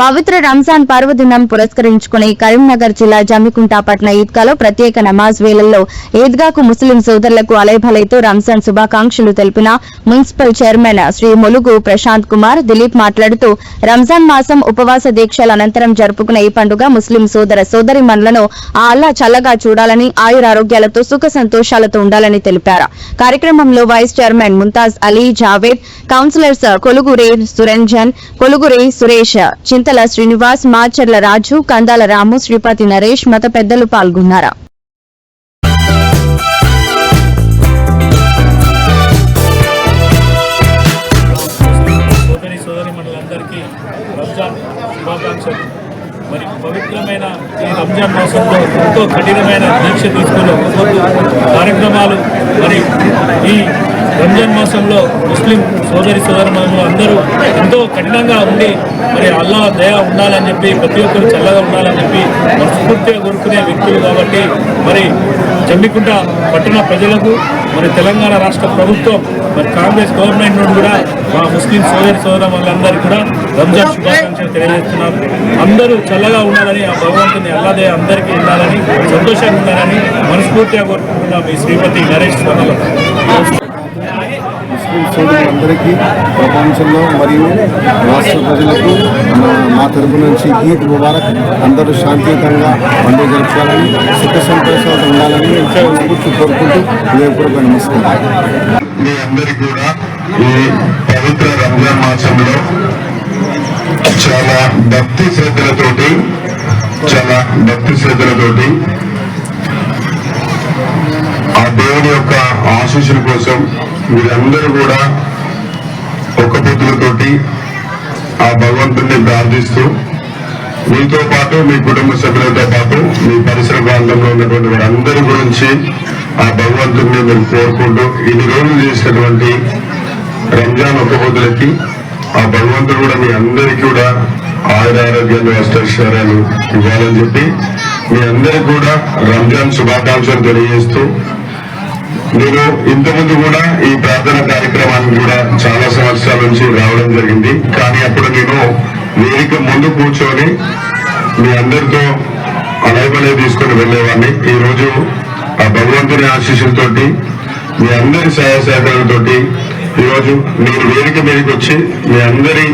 పవిత్ర రంజాన్ పర్వదినం పురస్కరించుకుని కరీంనగర్ జిల్లా జమ్మికుంట పట్న ఈద్గాలో ప్రత్యేక నమాజ్ వేళల్లో ఈద్గాకు ముస్లిం సోదరులకు అలైభలైతో రంజాన్ శుభాకాంక్షలు తెలిపిన మున్సిపల్ చైర్మన్ శ్రీ ములుగు ప్రశాంత్ కుమార్ దిలీప్ మాట్లాడుతూ రంజాన్ మాసం ఉపవాస దీక్షల అనంతరం జరుపుకునే ఈ పండుగ ముస్లిం సోదర సోదరీమణులను ఆ అల్లా చల్లగా చూడాలని ఆయురారోగ్యాలతో సుఖ సంతోషాలతో ఉండాలని తెలిపారు. కార్యక్రమంలో vice chairman Mumtaz Ali, Javed, councillors Kolugure Suranjan, Kolugure Suresh, Chintala Srinivas, Macharla Raju, Kandala Ramu, Sripathi Naresh మత పెద్దలు పాల్గొన్నారు. మరి పవిత్రమైన ఈ రంజాన్ మాసంలో ఎంతో కఠినమైన దీక్ష తీసుకుని కార్యక్రమాలు మరి ఈ రంజాన్ మాసంలో ముస్లిం సోదరిమణులు అందరూ ఎంతో కఠినంగా ఉండి మరి అల్లా దయ ఉండాలని చెప్పి ప్రతి ఒక్కరు చల్లగా ఉండాలని చెప్పి మనస్ఫూర్తిగా కోరుకునే వ్యక్తులు కాబట్టి మరి జమ్మికుంట పట్టణ ప్రజలకు మరి తెలంగాణ రాష్ట్ర ప్రభుత్వం మరి కాంగ్రెస్ గవర్నమెంట్ నుండి కూడా మా ముస్లిం సోదరులందరికీ కూడా రంజాన్ శుభాకాంక్షలు తెలియజేస్తున్నారు. అందరూ చల్లగా ఉండాలని ఆ భగవంతుని అల్లాదే అందరికీ ఉండాలని సంతోషంగా ఉండాలని మనస్ఫూర్తిగా కోరుకుంటున్నాం. ఈ శ్రీపతి నరేష్ ముస్లిం సోదరులందరికీ ప్రపంచంలో మరియు రాష్ట్ర ప్రజలకు మా తరపు నుంచి ఈద్ ముబారక్. అందరూ శాంతియుతంగా పండుగ జరుపుకోవాలని సుఖ సంతోషాలు ఉండాలని స్ఫూర్తి కోరుకుంటూ హృదయపూర్వక నమస్కారం. మీ అందరికీ కూడా ఈ పవిత్ర రంజాన్ మాసంలో చాలా భక్తి శ్రద్ధలతోటి ఆ దేవుని యొక్క ఆశీస్సుల కోసం మీరందరూ కూడా ఒక్క పొద్దులతోటి ఆ భగవంతుడిని ప్రార్థిస్తూ మీతో పాటు మీ కుటుంబ సభ్యులతో పాటు మీ పరిసర ప్రాంతంలో ఉన్నటువంటి వారందరి గురించి ఆ భగవంతుడిని మీరు కోరుకుంటూ ఇన్ని రోజులు చేసినటువంటి రంజాన్ ఒక్క పొద్దులకి ఆ భగవంతుడు కూడా మీ అందరికీ కూడా ఆయురారోగ్యాలు అష్టైశ్వర్యాలు ఇవ్వాలని చెప్పి మీ అందరికీ కూడా రంజాన్ శుభాకాంక్షలు తెలియజేస్తూ, నేను ఇంతకుముందు కూడా ఈ ప్రార్థన కార్యక్రమానికి కూడా చాలా సంవత్సరాల నుంచి రావడం జరిగింది. కానీ అప్పుడు నేను వేదిక ముందు కూర్చొని మీ అందరితో అలైబలే తీసుకొని వెళ్ళేవాడిని. ఈరోజు ఆ భగవంతుని ఆశీస్సులతోటి మీ అందరి సహాయ సహకారాలతోటి ఈరోజు నేను వేదిక మీదకి వచ్చి మీ అందరి